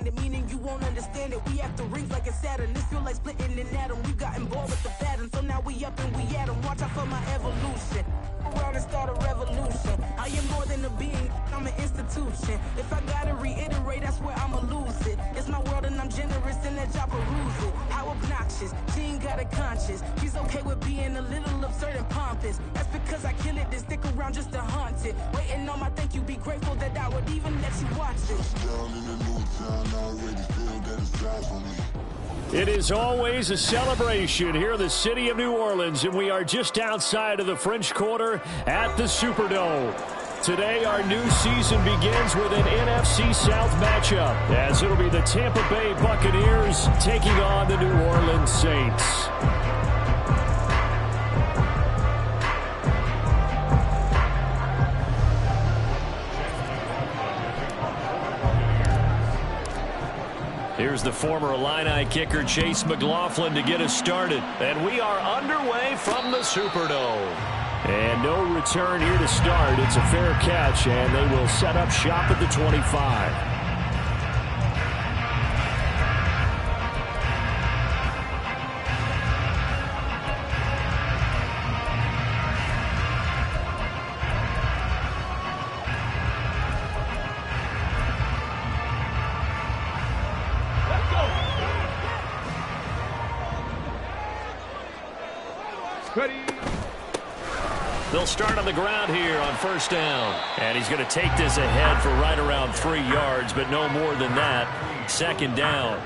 landed, meaning you won't understand it. We after rings like a Saturn. This feel like splitting an atom. We got involved with the pattern, so now we up and we at 'em. Watch out for my evolution. Around and start a revolution. I am more than a being, I'm an institution. If I gotta reiterate, that's where I'ma lose it. It's my world and I'm generous and that job peruse it. How obnoxious, she ain't got a conscience. She's okay with being a little absurd and pompous. That's because I kill it, then stick around just to haunt it. Waiting on my thank you, be grateful that I would even let you watch it. It is always a celebration here in the city of New Orleans, and we are just outside of the French Quarter at the Superdome. Today, our new season begins with an NFC South matchup, as it'll be the Tampa Bay Buccaneers taking on the New Orleans Saints. Here's the former Illini kicker Chase McLaughlin to get us started. And we are underway from the Superdome. And no return here to start. It's a fair catch, and they will set up shop at the 25. They'll start on the ground here on first down. And he's going to take this ahead for right around 3 yards, but no more than that. Second down.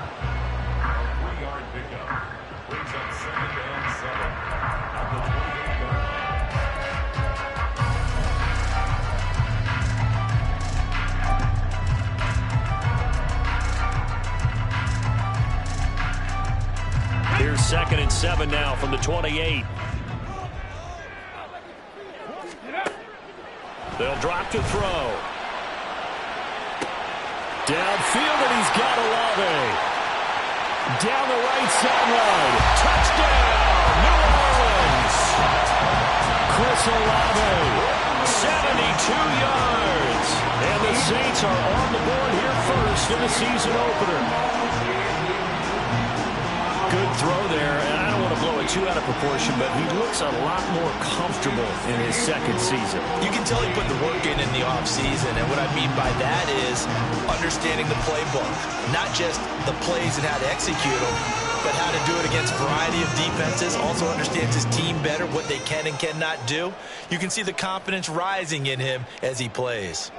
Here's 2nd and 7 now from the 28. They'll drop to throw. Downfield, and he's got Olave. Down the right sideline. Touchdown, New Orleans. Chris Olave, 72 yards. And the Saints are on the board here first in the season opener. Good throw there, and I don't want to blow it too out of proportion, but he looks a lot more comfortable in his second season. You can tell he put the work in the offseason, and what I mean by that is understanding the playbook. Not just the plays and how to execute them, but how to do it against a variety of defenses. Also understands his team better, what they can and cannot do. You can see the confidence rising in him as he plays.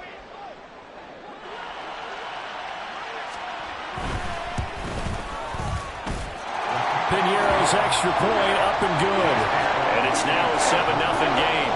Piñeiro's extra point up and good. And it's now a 7-0 game.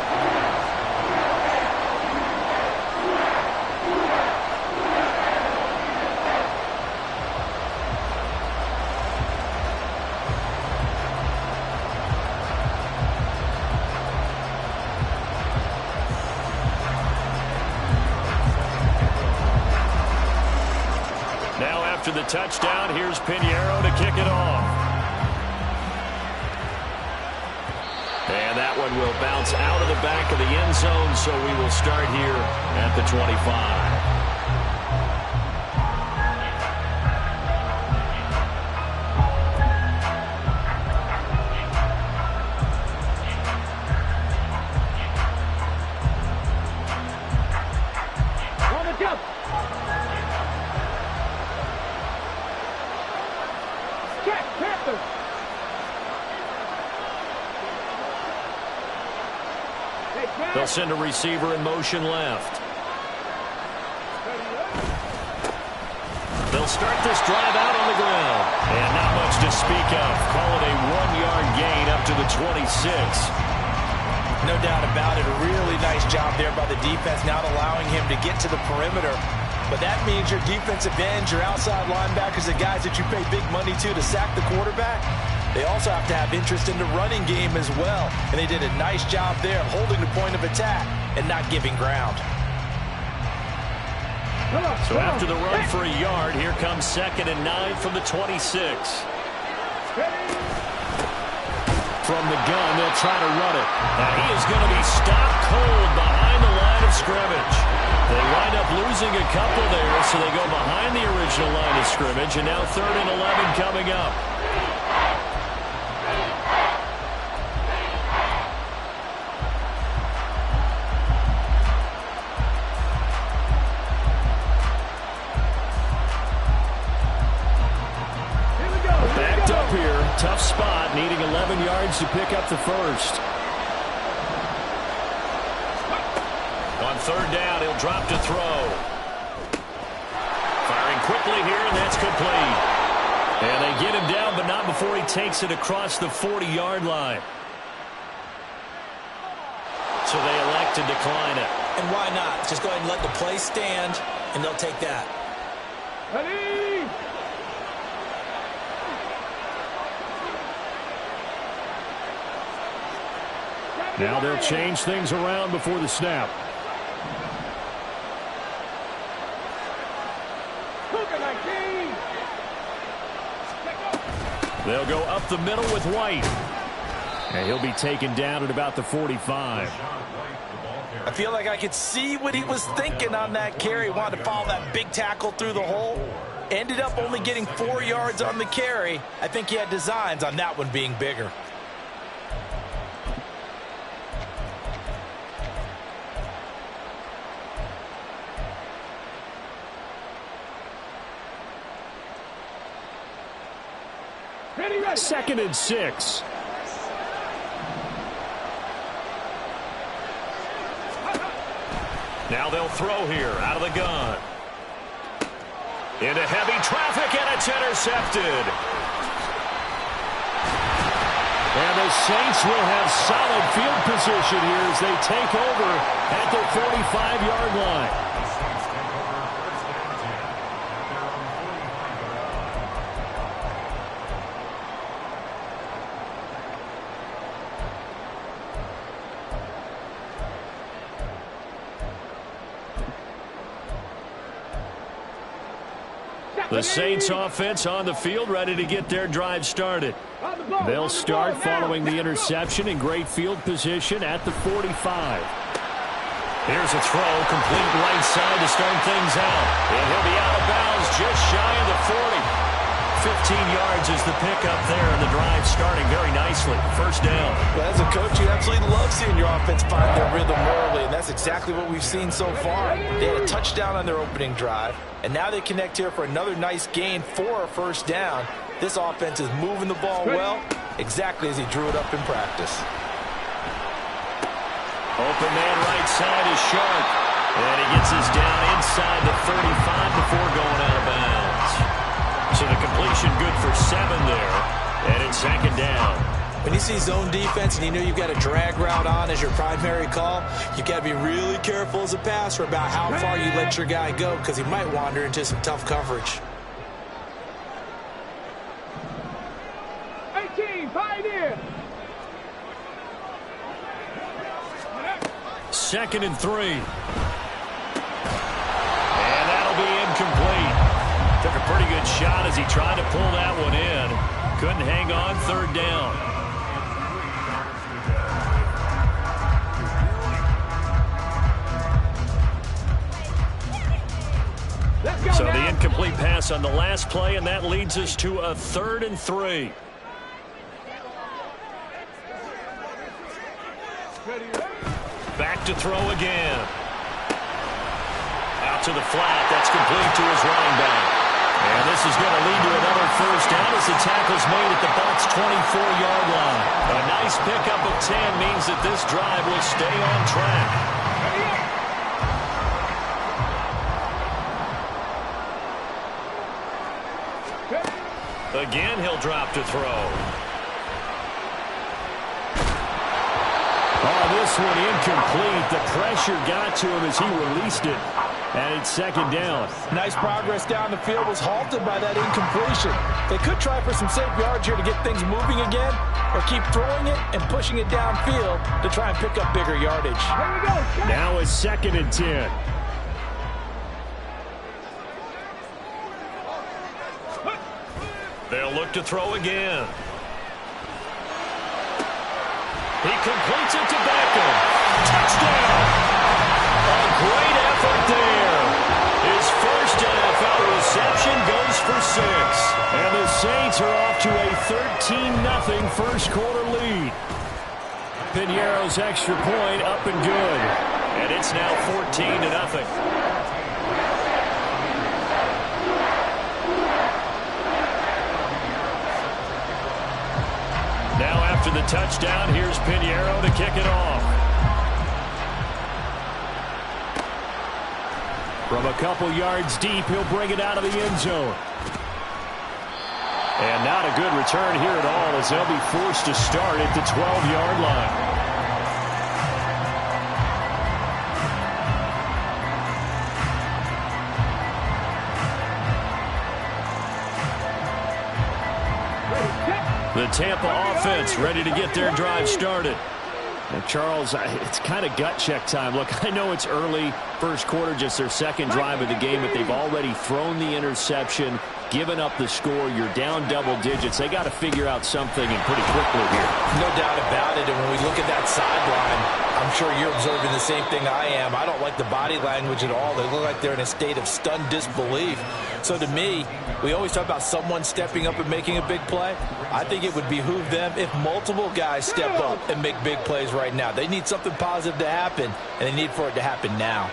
Now after the touchdown, here's Piñeiro to kick it off. And that one will bounce out of the back of the end zone, so we will start here at the 25. They'll send a receiver in motion left. They'll start this drive out on the ground. And not much to speak of. Call it a 1-yard gain up to the 26. No doubt about it. A really nice job there by the defense, not allowing him to get to the perimeter. But that means your defensive ends, your outside linebackers, the guys that you pay big money to sack the quarterback, they also have to have interest in the running game as well. And they did a nice job there, holding the point of attack and not giving ground. So after the run for a yard, here comes 2nd and 9 from the 26. From the gun, they'll try to run it. Now he is going to be stopped cold behind the line of scrimmage. They wind up losing a couple there, so they go behind the original line of scrimmage, and now 3rd and 11 coming up. Backed up here, tough spot, needing 11 yards to pick up the first. On 3rd down, he'll drop to throw. Firing quickly here, and that's complete. And they get him down, but not before he takes it across the 40-yard line. So they elect to decline it. And why not? Just go ahead and let the play stand, and they'll take that. Ready? Now they'll change things around before the snap. They'll go up the middle with White. And he'll be taken down at about the 45. I feel like I could see what he was thinking on that carry. Wanted to follow that big tackle through the hole. Ended up only getting 4 yards on the carry. I think he had designs on that one being bigger. Second and 6. Now they'll throw here out of the gun. Into heavy traffic, and it's intercepted. And the Saints will have solid field position here as they take over at the 45-yard line. The Saints offense on the field, ready to get their drive started. They'll start following the interception in great field position at the 45. Here's a throw, complete right side to start things out. And he'll be out of bounds just shy of the 40. 15 yards is the pickup there, and the drive starting very nicely. First down. Well, as a coach, you absolutely love seeing your offense find their rhythm early, and that's exactly what we've seen so far. They had a touchdown on their opening drive, and now they connect here for another nice gain for a first down. This offense is moving the ball well, exactly as he drew it up in practice. Open man right side is Sharp, and he gets us down inside the 35 before going out of bounds. So the completion good for 7 there, and it's second down. When you see zone defense and you know you've got a drag route on as your primary call, you've got to be really careful as a passer about how far you let your guy go, because he might wander into some tough coverage. 18, pioneer. Second and 3. And that'll be incomplete. Took a pretty good shot as he tried to pull that one in. Couldn't hang on, third down. So the incomplete pass on the last play, and that leads us to a 3rd and 3. Back to throw again. Out to the flat. That's complete to his running back. And this is going to lead to another first down as the tackle's made at the Bucs' 24-yard line. A nice pickup of 10 means that this drive will stay on track. Again, he'll drop to throw. Oh, this one incomplete. The pressure got to him as he released it. And it's second down. Nice progress down the field was halted by that incompletion. They could try for some safe yards here to get things moving again, or keep throwing it and pushing it downfield to try and pick up bigger yardage. Here we go. Now it's 2nd and 10. They'll look to throw again. He completes it to Beckham. Touchdown! A great effort there 6. And the Saints are off to a 13-0 first quarter lead. Piñeiro's extra point up and good. And it's now 14-0. Now after the touchdown, here's Piñeiro to kick it off. From a couple yards deep, he'll bring it out of the end zone. And not a good return here at all, as they'll be forced to start at the 12-yard line. The Tampa offense ready to get their drive started. And Charles, it's kind of gut check time. Look, I know it's early, first quarter, just their second drive of the game, but they've already thrown the interception, given up the score. You're down double digits. They got to figure out something, and pretty quickly here. No doubt about it. And when we look at that sideline, I'm sure you're observing the same thing I am. I don't like the body language at all. They look like they're in a state of stunned disbelief. So to me, we always talk about someone stepping up and making a big play. I think it would behoove them if multiple guys step up and make big plays right now. They need something positive to happen, and they need for it to happen now.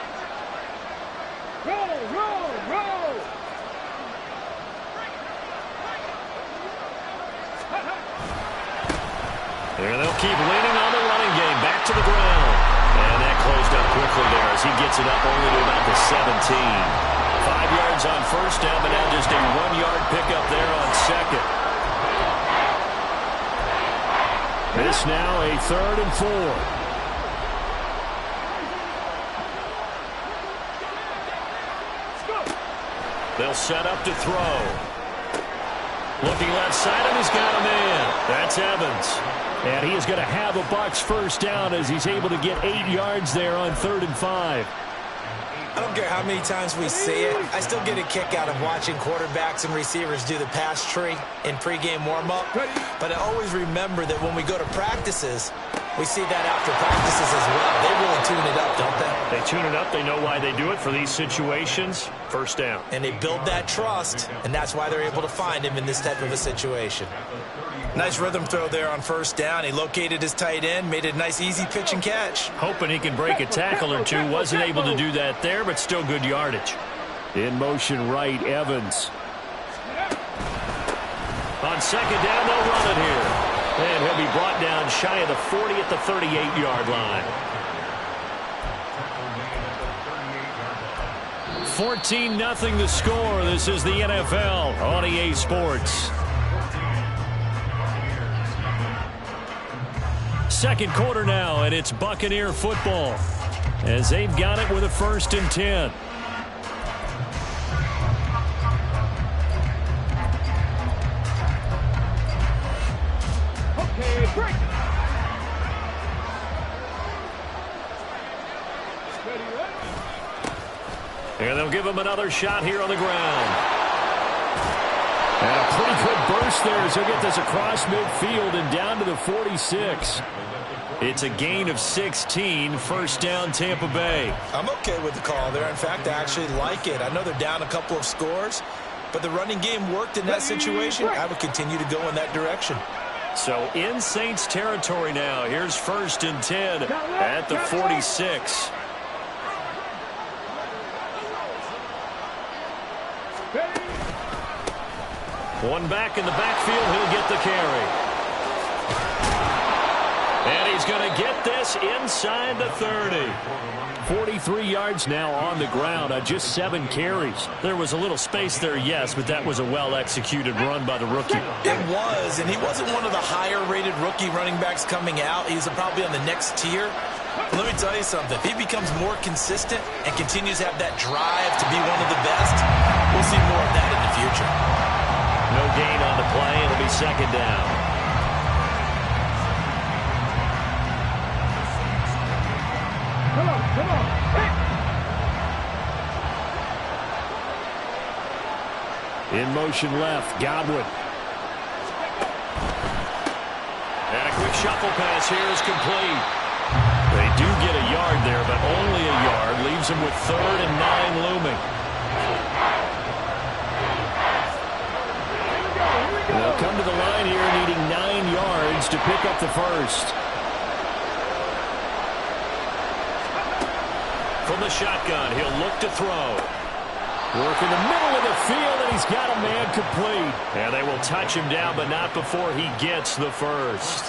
Roll, roll, roll. There they'll keep leaning on the running game. Back to the ground. And that closed up quickly there as he gets it up only to about the 17. 5 yards on first down, but now just a 1-yard pickup there on second. This now a 3rd and 4. They'll set up to throw. Looking left side, and he's got a man. That's Evans. And he is going to have a Bucs first down as he's able to get 8 yards there on 3rd and 5. I don't care how many times we see it. I still get a kick out of watching quarterbacks and receivers do the pass tree in pregame warm-up. But I always remember that when we go to practices, we see that after practices as well. They really tune it up, don't they? They tune it up. They know why they do it for these situations. First down. And they build that trust, and that's why they're able to find him in this type of a situation. Nice rhythm throw there on first down. He located his tight end, made it a nice easy pitch and catch. Hoping he can break a tackle or two. Wasn't able to do that there, but still good yardage. In motion right, Evans. On second down, they'll run it here. And he'll be brought down shy of the 40 at the 38-yard line. 14-0 the score. This is the NFL on EA Sports. Second quarter now, and it's Buccaneer football as they've got it with a 1st and 10. Okay, break. And they'll give him another shot here on the ground. And a pretty good burst there as he'll get this across midfield and down to the 46. It's a gain of 16, first down Tampa Bay. I'm okay with the call there. In fact, I actually like it. I know they're down a couple of scores, but the running game worked in that situation. I would continue to go in that direction. So in Saints territory now. Here's 1st and 10 at the 46. One back in the backfield, he'll get the carry. And he's going to get this inside the 30. 43 yards now on the ground on just 7 carries. There was a little space there, yes, but that was a well-executed run by the rookie. It was, and he wasn't one of the higher-rated rookie running backs coming out. He's probably on the next tier. But let me tell you something. If he becomes more consistent and continues to have that drive to be one of the best, we'll see more of that in the future. No gain on the play. It'll be second down. Come on, come on. Hey. In motion left, Godwin. And a quick shuffle pass here is complete. They do get a yard there, but only a yard. Leaves them with 3rd and 9 looming. yards to pick up the first. From the shotgun, he'll look to throw. Work in the middle of the field, and he's got a man complete. And they will touch him down, but not before he gets the first.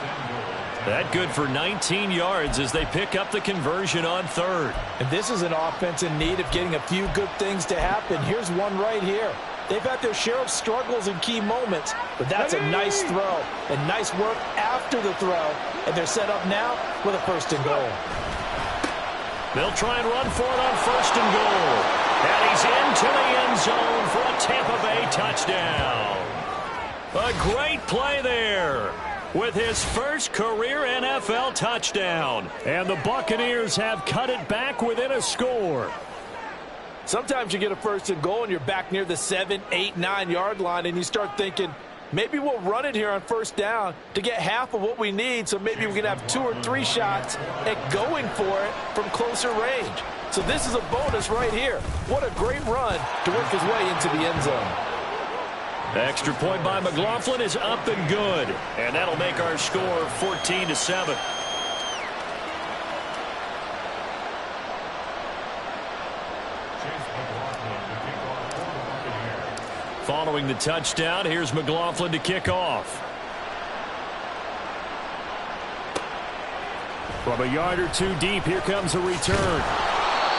That good for 19 yards as they pick up the conversion on third. And this is an offense in need of getting a few good things to happen. Here's one right here. They've had their share of struggles in key moments, but that's a nice throw and nice work after the throw. And they're set up now with a 1st and goal. They'll try and run for it on 1st and goal. And he's into the end zone for a Tampa Bay touchdown. A great play there with his first career NFL touchdown. And the Buccaneers have cut it back within a score. Sometimes you get a 1st and goal and you're back near the 7, 8, 9 yard line and you start thinking, maybe we'll run it here on 1st down to get half of what we need, so maybe we can have 2 or 3 shots at going for it from closer range. So this is a bonus right here. What a great run to work his way into the end zone. The extra point by McLaughlin is up and good. And that'll make our score 14-7. Following the touchdown, here's McLaughlin to kick off. From a yard or 2 deep, here comes a return.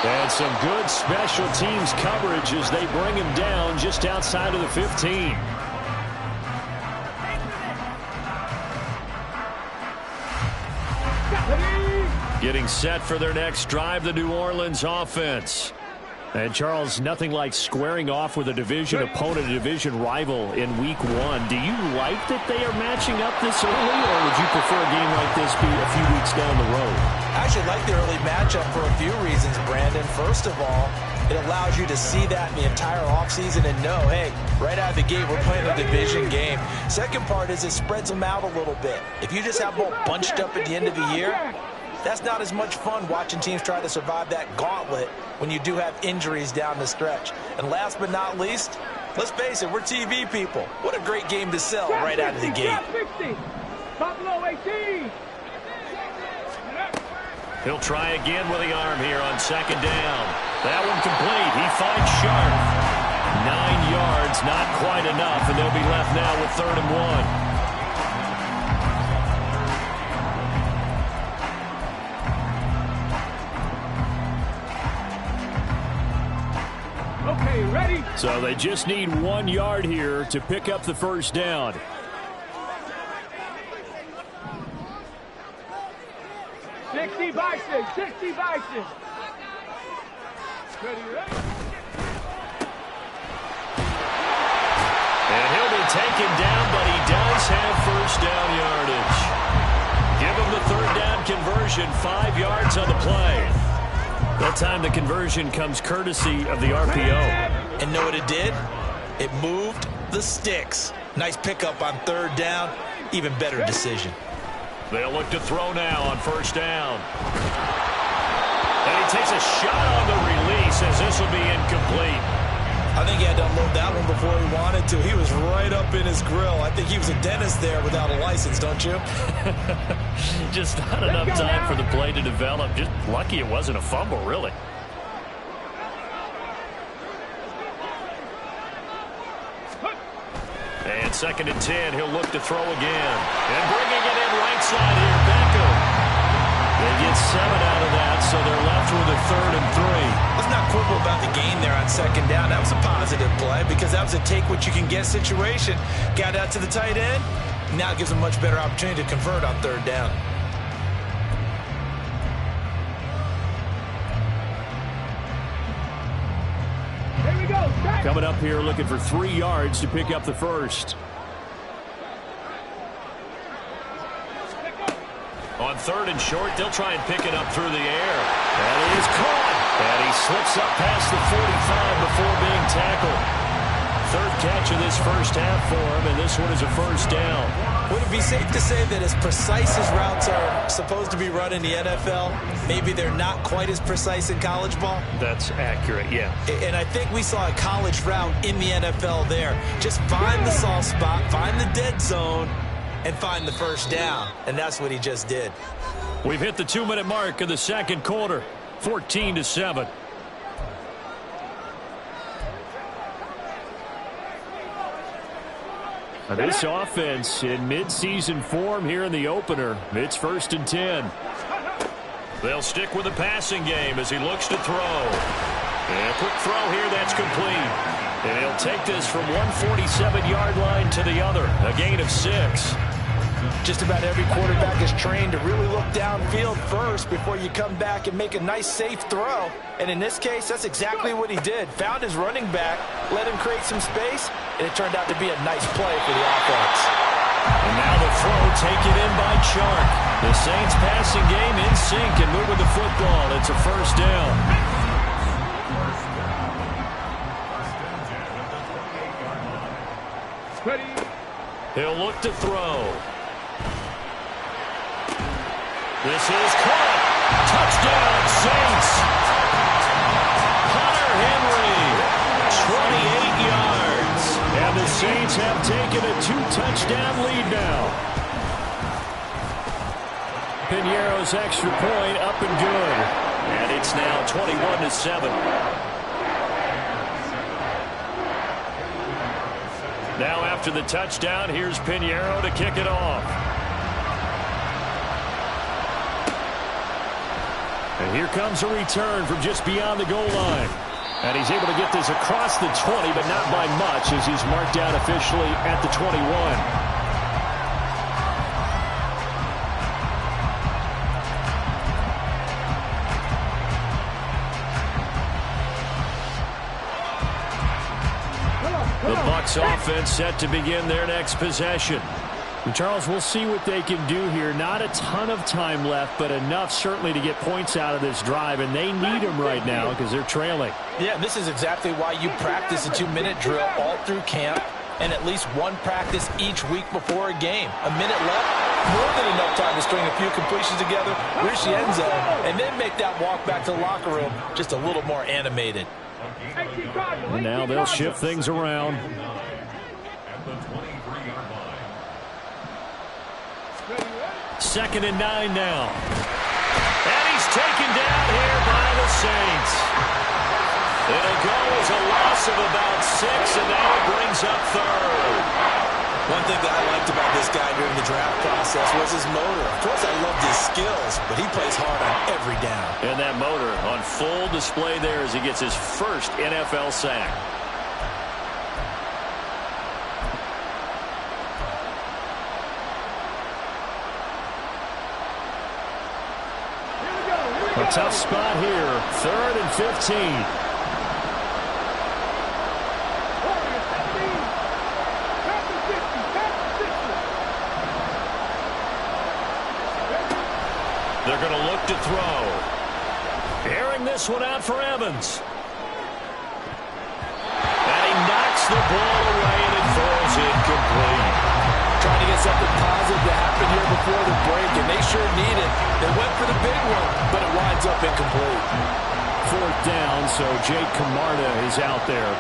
And some good special teams coverage as they bring him down just outside of the 15. Getting set for their next drive, the New Orleans offense. And, Charles, nothing like squaring off with a division opponent, a division rival in Week 1. Do you like that they are matching up this early, or would you prefer a game like this be a few weeks down the road? I actually like the early matchup for a few reasons, Brandon. First of all, it allows you to see that in the entire offseason and know, hey, right out of the gate, we're playing a division game. Second part is it spreads them out a little bit. If you just have them all bunched up at the end of the year, that's not as much fun watching teams try to survive that gauntlet when you do have injuries down the stretch. And last but not least, let's face it, we're TV people. What a great game to sell right out of the gate. Buffalo 18. He'll try again with the arm here on 2nd down. That one complete. He finds Sharp. 9 yards, not quite enough, and they'll be left now with 3rd and 1. Okay, ready? So they just need 1 yard here to pick up the 1st down. Sixty Bison. Ready, ready? And he'll be taken down, but he does have 1st down yardage. Give him the 3rd down conversion, 5 yards on the play. That time the conversion comes courtesy of the RPO. And know what it did? It moved the sticks. Nice pickup on 3rd down. Even better decision. They'll look to throw now on 1st down. And he takes a shot on the release as this will be incomplete. I think he had to unload that one before he wanted to. He was right up in his grill. I think he was a dentist there without a license, don't you? Just not enough time for the play to develop. Just lucky it wasn't a fumble, really. And 2nd and 10, he'll look to throw again. And bringing it in right side here, Beckham. They get 7 out of that, so they're left with a 3rd and 3. Let's not quibble about the gain there on 2nd down. That was a positive play because that was a take-what-you-can-get situation. Got out to the tight end. Now it gives them a much better opportunity to convert on 3rd down. Here we go. Coming up here looking for 3 yards to pick up the 1st. On 3rd and short, they'll try and pick it up through the air. And it is caught. And he slips up past the 45 before being tackled. 3rd catch of this 1st half for him, and this one is a 1st down. Would it be safe to say that as precise as routes are supposed to be run in the NFL, maybe they're not quite as precise in college ball? That's accurate, yeah. And I think we saw a college route in the NFL there. Just find the soft spot, find the dead zone, and find the first down, and that's what he just did. We've hit the 2-minute mark of the second quarter, 14-7. This offense in midseason form here in the opener. It's 1st and 10. They'll stick with the passing game as he looks to throw. And a quick throw here that's complete. And he'll take this from 147-yard line to the other. A gain of 6. Just about every quarterback is trained to really look downfield first before you come back and make a nice, safe throw. And in this case, that's exactly what he did. Found his running back, let him create some space, and it turned out to be a nice play for the offense. And now the throw taken in by Chark. The Saints passing game in sync and moving the football. It's a first down. Ready. He'll look to throw. This is caught. Touchdown, Saints. Hunter Henry, 28 yards. And the Saints have taken a 2-touchdown lead now. Piñeiro's extra point up and good. And it's now 21-7. Now after the touchdown, here's Piñeiro to kick it off. And here comes a return from just beyond the goal line. And he's able to get this across the 20, but not by much as he's marked out officially at the 21. The Bucs offense set to begin their next possession. And Charles, we'll see what they can do here. Not a ton of time left, but enough certainly to get points out of this drive, and they need them right now because they're trailing. Yeah, this is exactly why you practice a 2-minute drill all through camp and at least one practice each week before a game. A minute left, more than enough time to string a few completions together, reach the end zone, and then make that walk back to the locker room just a little more animated. And now they'll shift things around. Second and 9 now. And he's taken down here by the Saints. It'll go as a loss of about 6, and now it brings up third. One thing that I liked about this guy during the draft process was his motor. Of course, I loved his skills, but he plays hard on every down. And that motor on full display there as he gets his first NFL sack. A tough spot here. 3rd and 15. They're going to look to throw. Airing this one out for Evans. And he knocks the ball away and it falls incomplete. Trying to get something positive to happen here before the break, and they sure need it. They went for the big one, but it winds up incomplete. 4th down, so Jake Camarda is out there.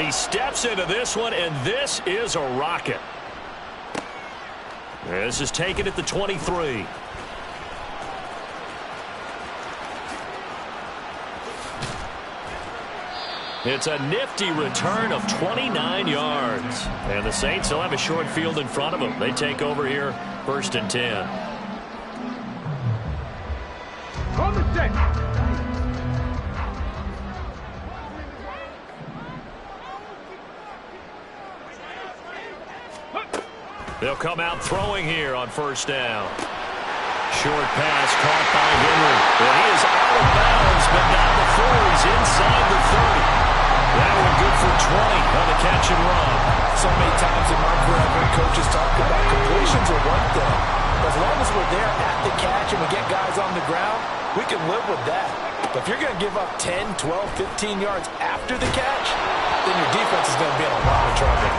He steps into this one, and this is a rocket. This is taken at the 23. It's a nifty return of 29 yards. And the Saints will have a short field in front of them. They take over here, 1st and 10. On the set. They'll come out throwing here on 1st down. Short pass caught by Henry. And he is out of bounds, but not before he's inside the 30. That one good for 20 on the catch and run. So many times in my career, I've heard coaches talk about completions are one thing. As long as we're there at the catch and we get guys on the ground, we can live with that. But if you're going to give up 10, 12, 15 yards after the catch, then your defense is going to be in a lot of trouble.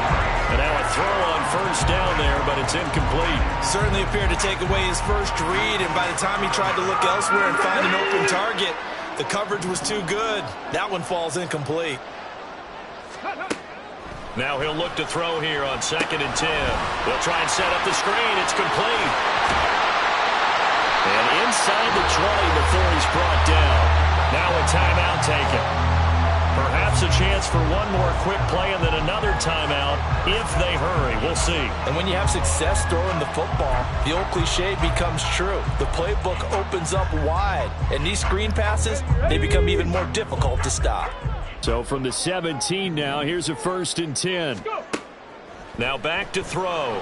And now a throw on 1st down there, but it's incomplete. Certainly appeared to take away his first read, and by the time he tried to look elsewhere and find an open target, the coverage was too good. That one falls incomplete. Now he'll look to throw here on 2nd and 10. They'll try and set up the screen. It's complete. And inside the 20 before he's brought down. Now a timeout taken. Perhaps a chance for one more quick play and then another timeout if they hurry. We'll see. And when you have success throwing the football, the old cliche becomes true. The playbook opens up wide. And these screen passes, they become even more difficult to stop. So from the 17 now, here's a 1st and 10. Now back to throw.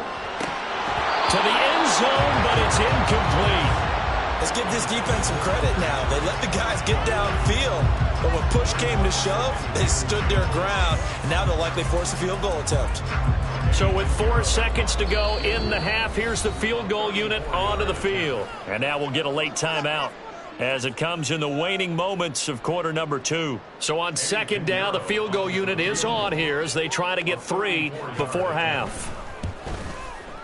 To the end zone, but it's incomplete. Let's give this defense some credit now. They let the guys get downfield, but when push came to shove, they stood their ground. Now they'll likely force a field goal attempt. So with 4 seconds to go in the half, here's the field goal unit onto the field. And now we'll get a late timeout as it comes in the waning moments of quarter number 2. So on 2nd down, the field goal unit is on here as they try to get 3 before half.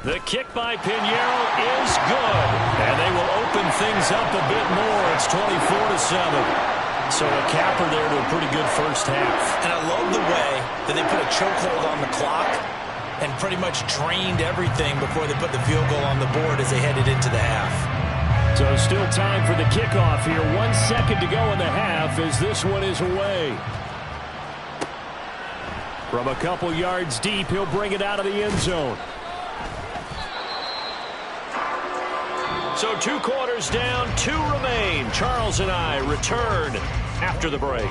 The kick by Piñeiro is good, and they will open things up a bit more. It's 24-7. So a capper there to a pretty good first half. And I love the way that they put a chokehold on the clock and pretty much drained everything before they put the field goal on the board as they headed into the half. So still time for the kickoff here. 1 second to go in the half as this one is away. From a couple yards deep, he'll bring it out of the end zone. So 2 quarters down, 2 remain. Charles and I return after the break.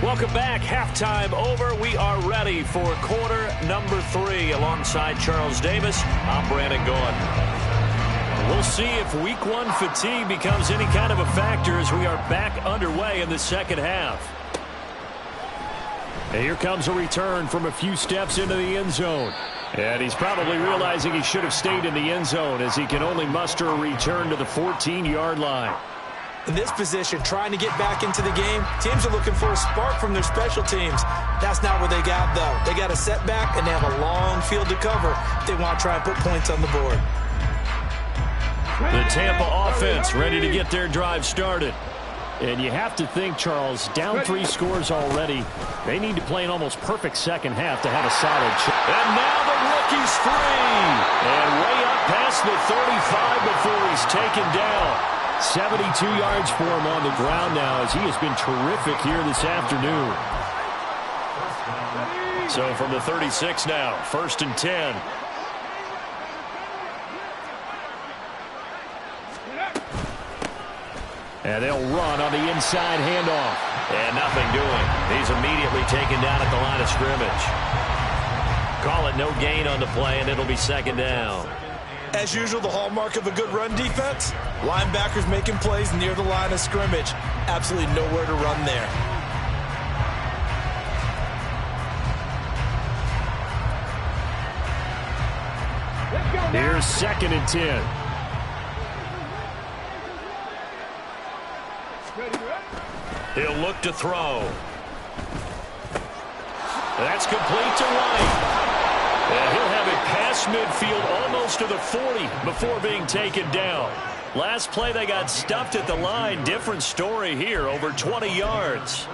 Welcome back. Halftime over. We are ready for quarter number 3 alongside Charles Davis. I'm Brandon Gaudin. We'll see if week 1 fatigue becomes any kind of a factor as we are back underway in the second half. And here comes a return from a few steps into the end zone. And he's probably realizing he should have stayed in the end zone as he can only muster a return to the 14-yard line. In this position, trying to get back into the game, teams are looking for a spark from their special teams. That's not what they got, though. They got a setback, and they have a long field to cover if they want to try and put points on the board. The Tampa offense ready to get their drive started. And you have to think, Charles, down 3 scores already. They need to play an almost perfect second half to have a solid shot. And now the rookie's free. And way up past the 35 before he's taken down. 72 yards for him on the ground now as he has been terrific here this afternoon. So from the 36 now, 1st and 10. And they'll run on the inside handoff. And nothing doing. He's immediately taken down at the line of scrimmage. Call it no gain on the play, and it'll be 2nd down. As usual, the hallmark of a good run defense, linebackers making plays near the line of scrimmage. Absolutely nowhere to run there. Here's 2nd and 10. He'll look to throw. That's complete to White. And he'll have it past midfield almost to the 40 before being taken down. Last play they got stuffed at the line. Different story here, over 20 yards.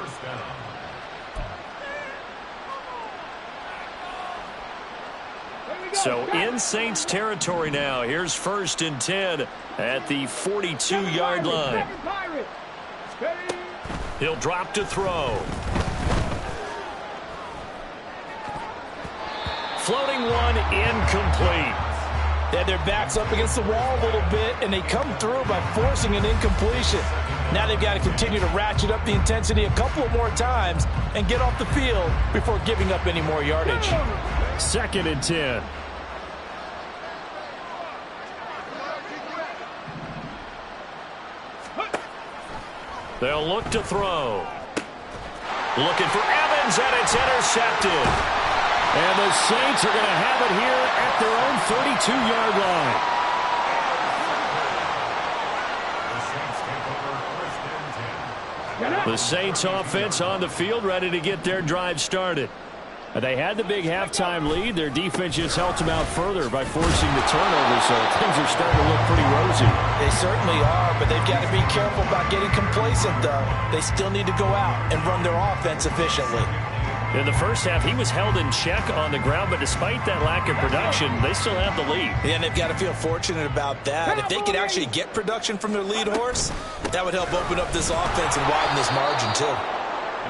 So in Saints territory now. Here's 1st and 10 at the 42-yard line. He'll drop to throw. Floating one, incomplete. They had their backs up against the wall a little bit, and they come through by forcing an incompletion. Now they've got to continue to ratchet up the intensity a couple of more times and get off the field before giving up any more yardage. 2nd and 10. They'll look to throw. Looking for Evans, and it's intercepted. And the Saints are going to have it here at their own 32-yard line. The Saints offense on the field, ready to get their drive started. They had the big halftime lead. Their defense just helped them out further by forcing the turnover, so things are starting to look pretty rosy. They certainly are, but they've got to be careful about getting complacent, though. They still need to go out and run their offense efficiently. In the first half, he was held in check on the ground, but despite that lack of production, they still have the lead. And they've got to feel fortunate about that. If they could actually get production from their lead horse, that would help open up this offense and widen this margin, too.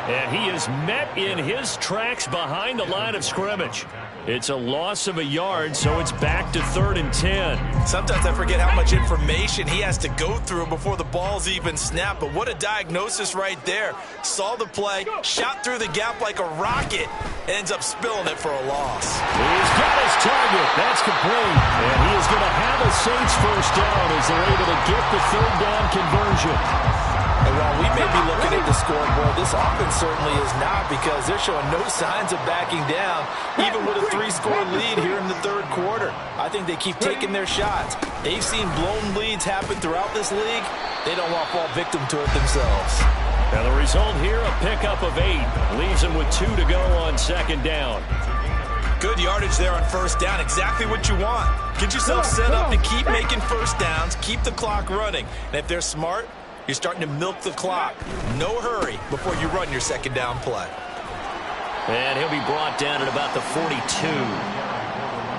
And he is met in his tracks behind the line of scrimmage. It's a loss of a yard, so it's back to 3rd and 10. Sometimes I forget how much information he has to go through before the ball's even snapped. But what a diagnosis right there. Saw the play, shot through the gap like a rocket, ends up spilling it for a loss. He's got his target. That's complete. And he is going to have a Saints first down as they're able to get the 3rd down conversion. And while we may be looking at the scoreboard, this offense certainly is not, because they're showing no signs of backing down, even with a 3-score lead here in the 3rd quarter. I think they keep taking their shots. They've seen blown leads happen throughout this league. They don't want to fall victim to it themselves. And the result here, a pickup of 8. Leaves them with 2 to go on 2nd down. Good yardage there on 1st down. Exactly what you want. Get yourself set up to keep making 1st downs, keep the clock running. And if they're smart, you're starting to milk the clock. No hurry before you run your 2nd down play. And he'll be brought down at about the 42.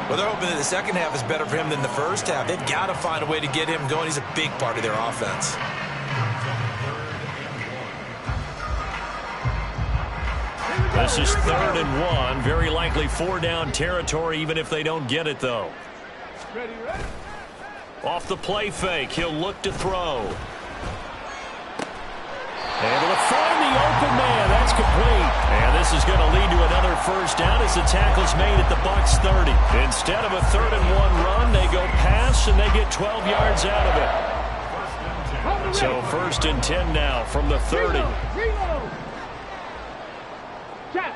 Well, they're hoping that the second half is better for him than the first half. They've got to find a way to get him going. He's a big part of their offense. This is 3rd and 1. Very likely 4-down territory, even if they don't get it, though. Off the play fake, he'll look to throw. Able to find the open man. That's complete. And this is going to lead to another 1st down as the tackle's made at the Bucs 30. Instead of a 3rd and 1 run, they go pass, and they get 12 yards out of it. So 1st and 10 now from the 30. Check.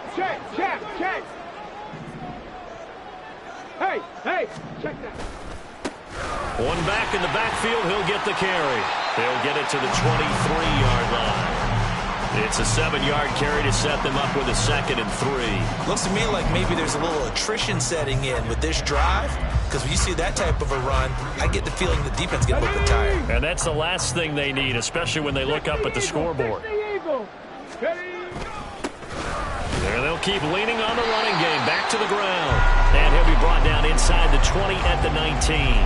Hey, check that. One back in the backfield, he'll get the carry. They'll get it to the 23-yard line. It's a 7-yard carry to set them up with a 2nd and 3. Looks to me like maybe there's a little attrition setting in with this drive, because when you see that type of a run, I get the feeling the defense gets a little bit tired. And that's the last thing they need, especially when they look up at the scoreboard. There they'll keep leaning on the running game. Back to the ground. And he'll be brought down inside the 20 at the 19.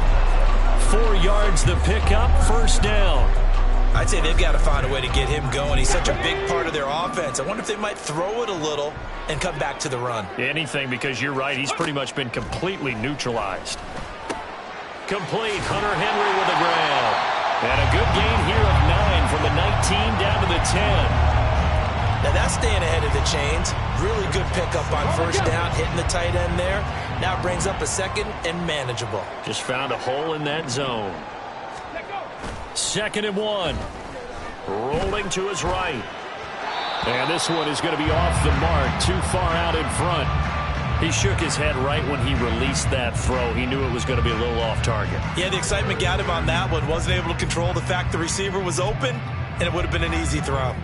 4 yards the pickup, 1st down. I'd say they've got to find a way to get him going. He's such a big part of their offense. I wonder if they might throw it a little and come back to the run. Anything, because you're right. He's pretty much been completely neutralized. Complete. Hunter Henry with a grab. And a good gain here of 9 from the 19 down to the 10. Now that's staying ahead of the chains. Really good pickup on 1st down, hitting the tight end there. Now brings up a 2nd and manageable. Just found a hole in that zone. 2nd and 1. Rolling to his right. And this one is going to be off the mark, too far out in front. He shook his head right when he released that throw. He knew it was going to be a little off target. Yeah, the excitement got him on that one. Wasn't able to control the fact the receiver was open, and it would have been an easy throw.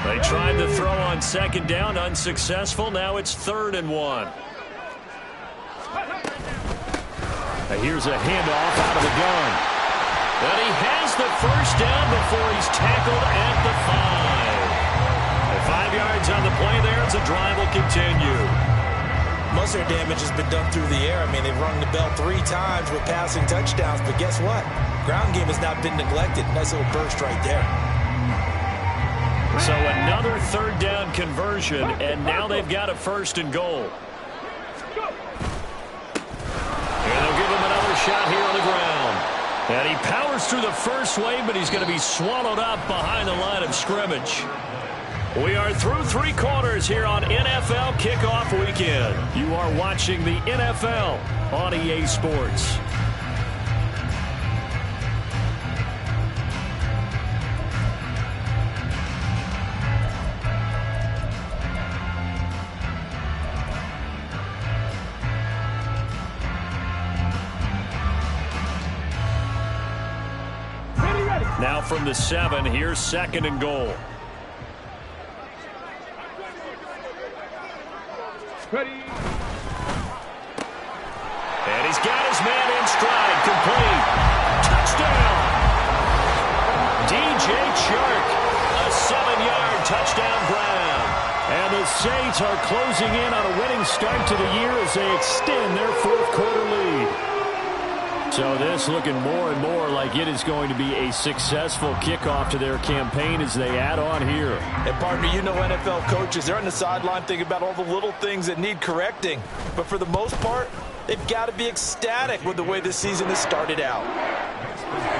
They tried the throw on 2nd down, unsuccessful. Now it's 3rd and 1. Here's a handoff out of the gun. And he has the 1st down before he's tackled at the 5. 5 yards on the play there as the drive will continue. Most of their damage has been done through the air. I mean, they've rung the bell 3 times with passing touchdowns, but guess what? Ground game has not been neglected. Nice little burst right there. So another 3rd down conversion, and now they've got a 1st and goal. And they'll give him another shot here on the ground. And he powers through the first wave, but he's going to be swallowed up behind the line of scrimmage. We are through 3 quarters here on NFL Kickoff Weekend. You are watching the NFL on EA Sports. Now from the 7, here's 2nd and goal. Ready. And he's got his man in stride. Complete. Touchdown. DJ Chark. A 7-yard touchdown grab. And the Saints are closing in on a winning start to the year as they extend their 4th quarter lead. So this looking more and more like it is going to be a successful kickoff to their campaign as they add on here. And partner, you know NFL coaches, they're on the sideline thinking about all the little things that need correcting. But for the most part, they've got to be ecstatic with the way this season has started out.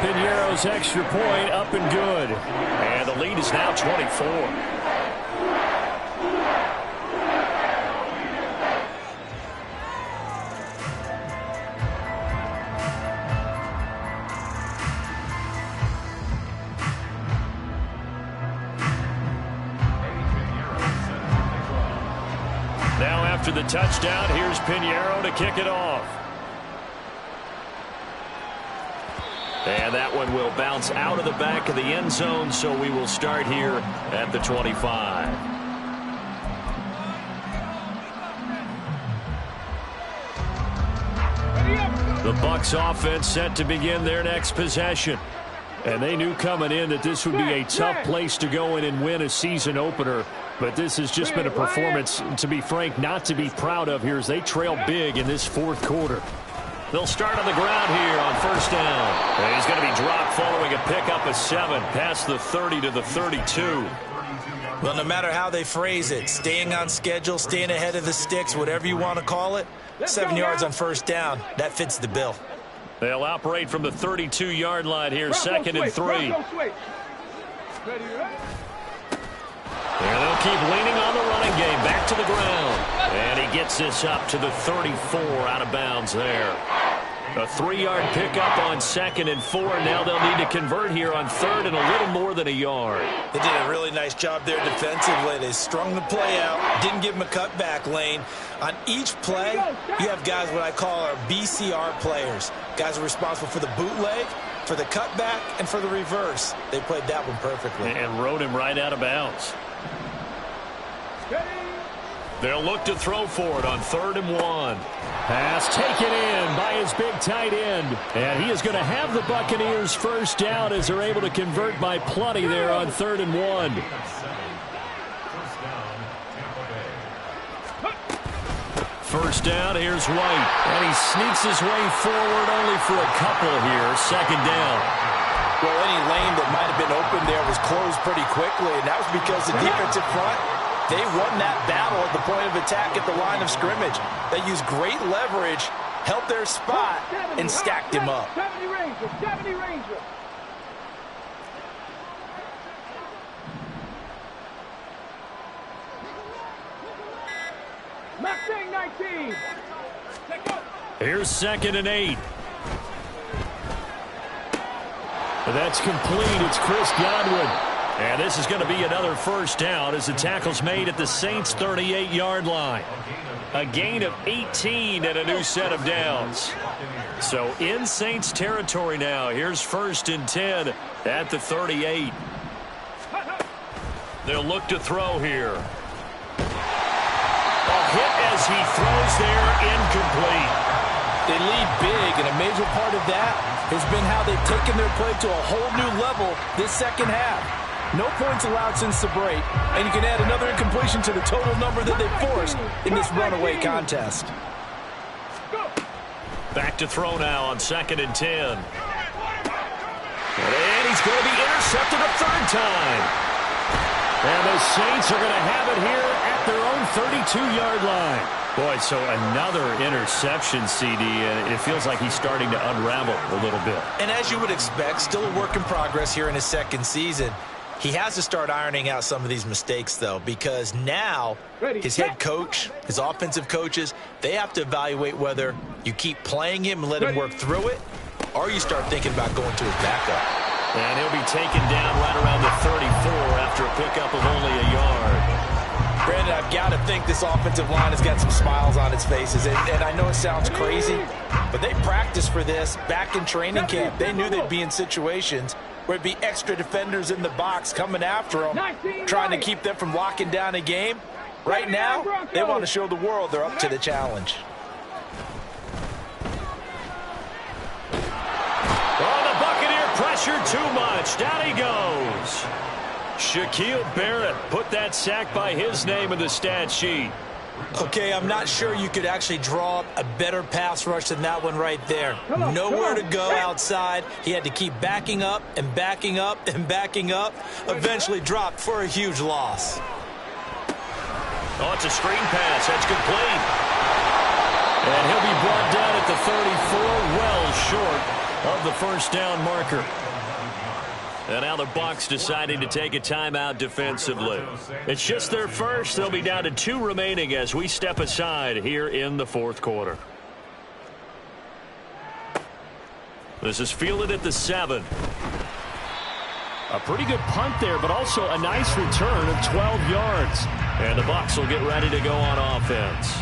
Piñeiro's extra point up and good. And the lead is now 24. Now after the touchdown, here's Piñeiro to kick it off. And that one will bounce out of the back of the end zone, so we will start here at the 25. The Bucs offense set to begin their next possession. And they knew coming in that this would be a tough place to go in and win a season opener. But this has just been a performance, to be frank, not to be proud of here as they trail big in this 4th quarter. They'll start on the ground here on 1st down. And he's going to be dropped following a pickup of 7 past the 30 to the 32. Well, no matter how they phrase it, staying on schedule, staying ahead of the sticks, whatever you want to call it, 7 yards on 1st down, that fits the bill. They'll operate from the 32-yard line here, 2nd and 3. And they'll keep leaning on the running game. Back to the ground. And he gets this up to the 34 out of bounds there. A 3-yard pickup on 2nd and 4. Now they'll need to convert here on 3rd and a little more than a yard. They did a really nice job there defensively. They strung the play out, didn't give him a cutback lane. On each play, you have guys what I call our BCR players. Guys are responsible for the bootleg, for the cutback, and for the reverse. They played that one perfectly. And rode him right out of bounds. They'll look to throw for it on 3rd and 1. Pass taken in by his big tight end. And he is going to have the Buccaneers 1st down as they're able to convert by plenty there on 3rd and 1. First down, here's White. And he sneaks his way forward only for a couple here. 2nd down. Well, any lane that might have been open there was closed pretty quickly, and that was because the defensive front, they won that battle at the point of attack at the line of scrimmage. They used great leverage, held their spot, and stacked him up. 70 Ranger. Mustang 19. Here's 2nd and 8. That's complete. It's Chris Godwin. And this is going to be another 1st down as the tackle's made at the Saints' 38-yard line. A gain of 18 and a new set of downs. So in Saints territory now. Here's 1st and 10 at the 38. They'll look to throw here. A hit as he throws there, incomplete. They lead big, and a major part of that has been how they've taken their play to a whole new level this 2nd half. No points allowed since the break, and you can add another incompletion to the total number that they've forced in this runaway contest. Back to throw now on 2nd and 10. And he's going to be intercepted a 3rd time. And the Saints are going to have it here at their own 32-yard line. Boy, so another interception, CD, and it feels like he's starting to unravel a little bit. And as you would expect, still a work in progress here in his 2nd season. He has to start ironing out some of these mistakes, though, because now his head coach, his offensive coaches, they have to evaluate whether you keep playing him and let him work through it, or you start thinking about going to his backup. And he'll be taken down right around the 34 after a pickup of only a yard. Brandon, I've got to think this offensive line has got some smiles on its faces. And I know it sounds crazy, but they practiced for this back in training camp. They knew they'd be in situations where it'd be extra defenders in the box coming after them, trying to keep them from locking down a game. Right now, they want to show the world they're up to the challenge. Oh, the Buccaneer pressure too much. Down he goes. Shaquille Barrett put that sack by his name in the stat sheet. Okay, I'm not sure you could actually draw up a better pass rush than that one right there. Nowhere to go outside. He had to keep backing up and backing up and backing up. Eventually dropped for a huge loss. Oh, it's a screen pass. That's complete. And he'll be brought down at the 34, well short of the first down marker. And now the Bucs deciding to take a timeout defensively. It's just their first. They'll be down to 2 remaining as we step aside here in the fourth quarter. This is fielded at the 7. A pretty good punt there, but also a nice return of 12 yards. And the Bucs will get ready to go on offense.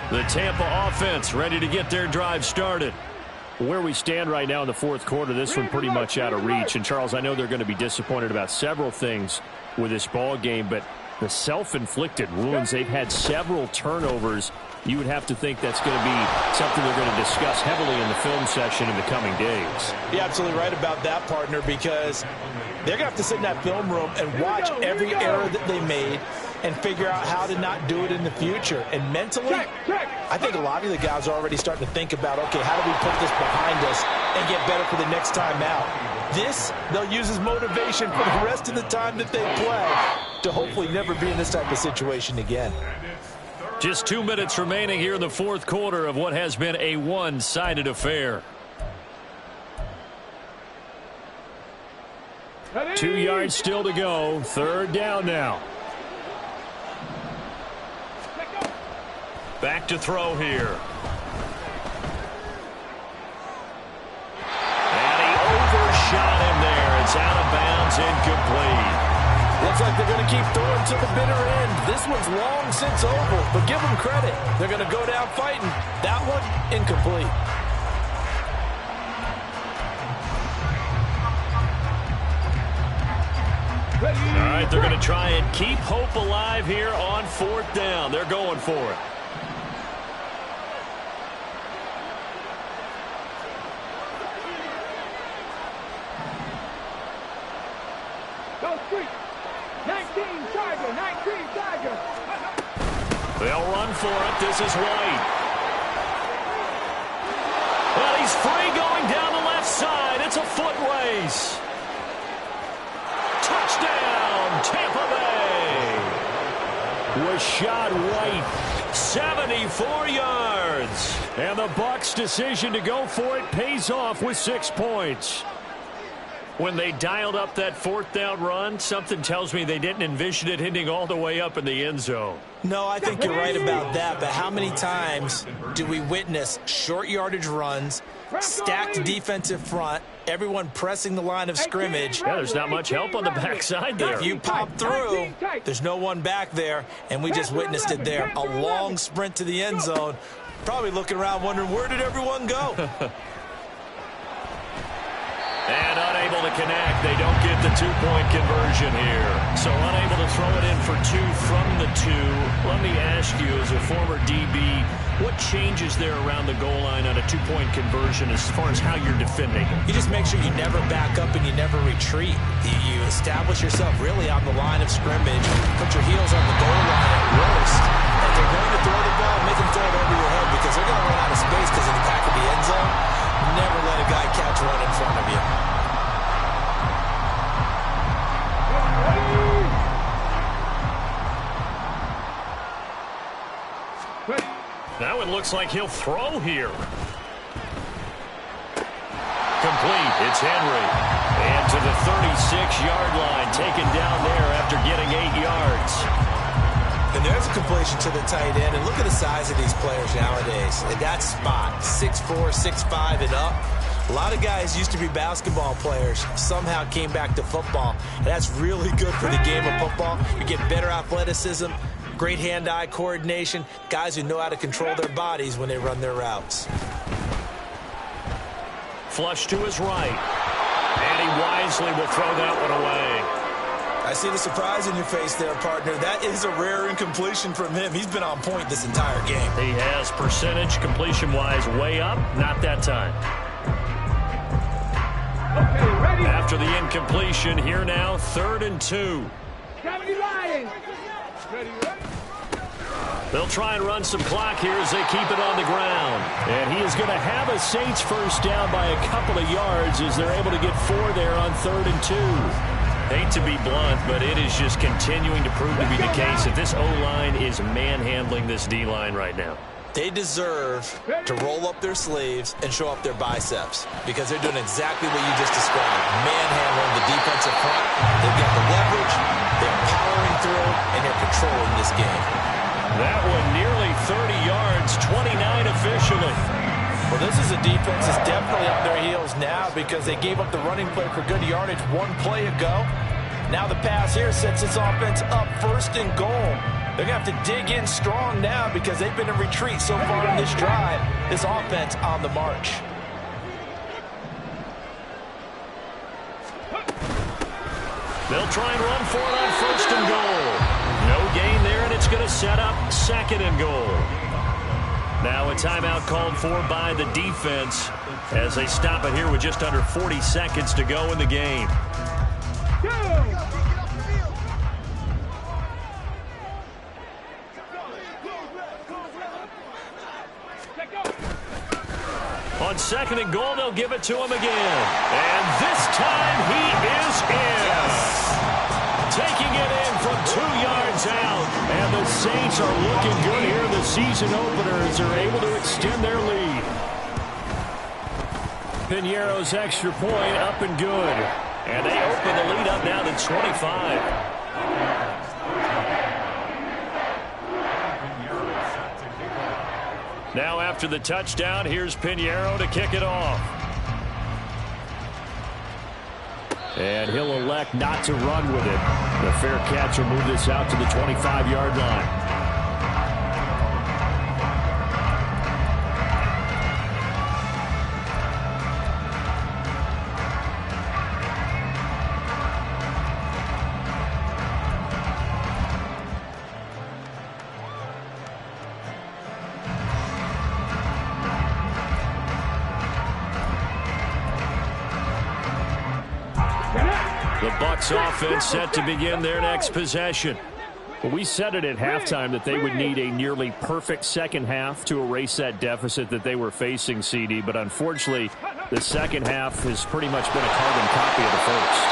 The Tampa offense ready to get their drive started. Where we stand right now in the fourth quarter, this one pretty much out of reach. And, Charles, I know they're going to be disappointed about several things with this ball game, but the self-inflicted wounds, they've had several turnovers. You would have to think that's going to be something they're going to discuss heavily in the film session in the coming days. You're absolutely right about that, partner, because they're going to have to sit in that film room and watch every error that they made and figure out how to not do it in the future. And mentally, I think a lot of the guys are already starting to think about, okay, how do we put this behind us and get better for the next time out? This, they'll use as motivation for the rest of the time that they play to hopefully never be in this type of situation again. Just 2 minutes remaining here in the fourth quarter of what has been a one-sided affair. 2 yards still to go. Third down now. Back to throw here. And he overshot him there. It's out of bounds, incomplete. Looks like they're going to keep throwing to the bitter end. This one's long since over, but give them credit. They're going to go down fighting. That one, incomplete. All right, they're going to try and keep hope alive here on fourth down. They're going for it. They'll run for it. This is White. Well, he's free going down the left side. It's a foot race. Touchdown, Tampa Bay. Rashad White, 74 yards. And the Bucs' decision to go for it pays off with 6 points. When they dialed up that fourth down run, something tells me they didn't envision it hitting all the way up in the end zone. No, I think you're right about that, but how many times do we witness short yardage runs, stacked defensive front, everyone pressing the line of scrimmage? Yeah, there's not much help on the backside there. If you pop through, there's no one back there, and we just witnessed it there. A long sprint to the end zone, probably looking around wondering, where did everyone go? And unable to connect. They don't get the 2-point conversion here. So unable to throw it in for 2 from the 2. Let me ask you, as a former DB, what changes there around the goal line on a 2-point conversion as far as how you're defending? You just make sure you never back up and you never retreat. You establish yourself really on the line of scrimmage, put your heels on the goal line at worst. If they're going to throw the ball, make them throw it over your head because they're going to run out of space because of the back of the end zone. Never let a guy catch one in front of you. Now it looks like he'll throw here. Complete. It's Henry. And to the 36-yard line, taken down there after getting 8 yards. And there's a completion to the tight end. And look at the size of these players nowadays. At that spot, 6'4", 6'5", and up. A lot of guys used to be basketball players, somehow came back to football. And that's really good for the game of football. You get better athleticism, great hand-eye coordination, guys who know how to control their bodies when they run their routes. Flush to his right. And he wisely will throw that one away. I see the surprise in your face there, partner. That is a rare incompletion from him. He's been on point this entire game. He has percentage completion-wise way up. Not that time. Okay, ready. After the incompletion, here now, 3rd and 2. 70 Lions. Ready, ready. They'll try and run some clock here as they keep it on the ground. And he is going to have a Saints first down by a couple of yards as they're able to get 4 there on 3rd and 2. Hate to be blunt, but it is just continuing to prove to be the case that this O-line is manhandling this D-line right now. They deserve to roll up their sleeves and show up their biceps because they're doing exactly what you just described. Manhandling the defensive front. They've got the leverage, they're powering through, and they're controlling this game. That one nearly 30 yards, 29 officially. Well, this is a defense that's definitely on their heels now because they gave up the running play for good yardage 1 play ago. Now the pass here sets this offense up 1st and goal. They're going to have to dig in strong now because they've been in retreat so far in this drive. This offense on the march. They'll try and run for it on 1st and goal. No gain there, and it's going to set up 2nd and goal. Now a timeout called for by the defense as they stop it here with just under 40 seconds to go in the game. On 2nd and goal, they'll give it to him again. And this time he is in. Taking it in from 2 yards out. And the Saints are looking good here in the season opener as they're able to extend their lead. Piñeiro's extra point up and good. And they open the lead up now to 25. Now after the touchdown, here's Piñeiro to kick it off. And he'll elect not to run with it. The fair catch will move this out to the 25-yard line. The Bucs offense set to begin their next possession. Well, we said it at halftime that they would need a nearly perfect second half to erase that deficit that they were facing, CD. But unfortunately, the second half has pretty much been a carbon copy of the first.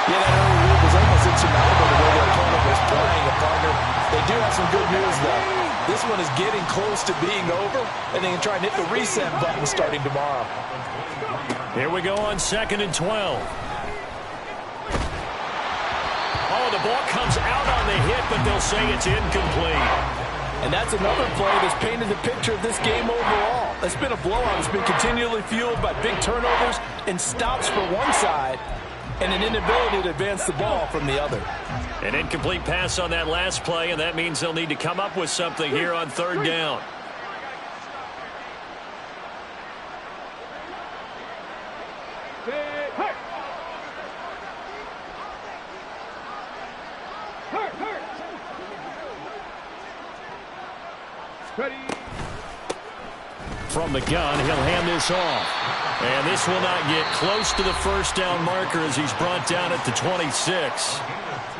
Yeah, that early lead was almost insurmountable the way their opponent was playing a partner. They do have some good news, though. This one is getting close to being over, and they can try and hit the reset button starting tomorrow. Here we go on 2nd and 12. Oh, the ball comes out on the hit, but they'll say it's incomplete. And that's another play that's painted the picture of this game overall. It's been a blowout. It's been continually fueled by big turnovers and stops for one side and an inability to advance the ball from the other. An incomplete pass on that last play, and that means they'll need to come up with something here on 3rd down. From the gun, he'll hand this off. And this will not get close to the first down marker as he's brought down at the 26.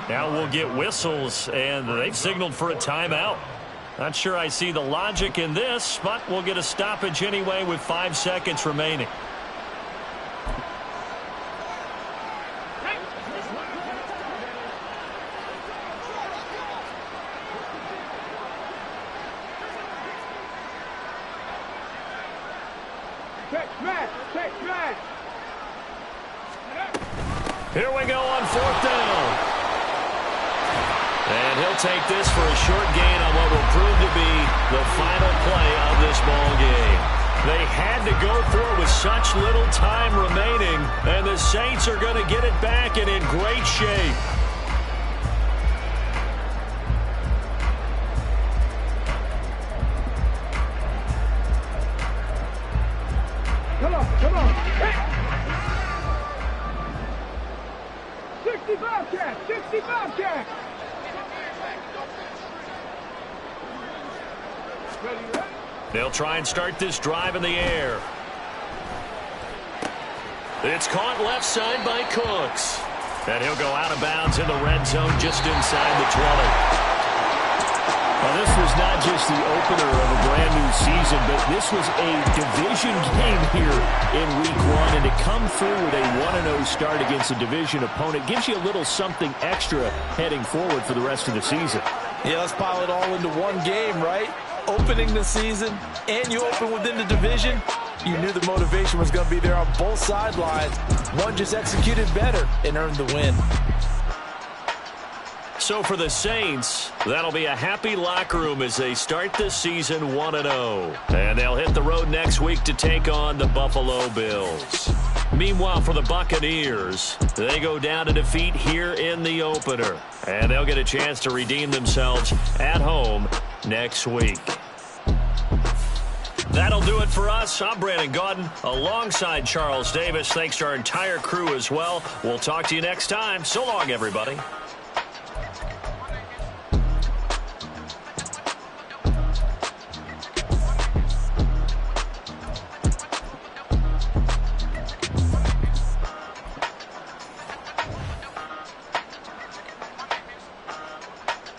Now we'll get whistles, and they've signaled for a timeout. Not sure I see the logic in this, but we'll get a stoppage anyway with 5 seconds remaining. Here we go on 4th down. And he'll take this for a short gain on what will prove to be the final play of this ball game. They had to go for it with such little time remaining, and the Saints are going to get it back and in great shape. Come on, come on. Hey. 65 cat, 65 cat. Ready, ready. They'll try and start this drive in the air. It's caught left side by Cooks. And he'll go out of bounds in the red zone just inside the 20. Well, this was not just the opener of a brand-new season, but this was a division game here in Week 1. And to come through with a 1-0 start against a division opponent gives you a little something extra heading forward for the rest of the season. Yeah, let's pile it all into one game, right? Opening the season, and you open within the division. You knew the motivation was going to be there on both sidelines. One just executed better and earned the win. So for the Saints, that'll be a happy locker room as they start this season 1-0. And they'll hit the road next week to take on the Buffalo Bills. Meanwhile, for the Buccaneers, they go down to defeat here in the opener. And they'll get a chance to redeem themselves at home next week. That'll do it for us. I'm Brandon Gaudin alongside Charles Davis. Thanks to our entire crew as well. We'll talk to you next time. So long, everybody.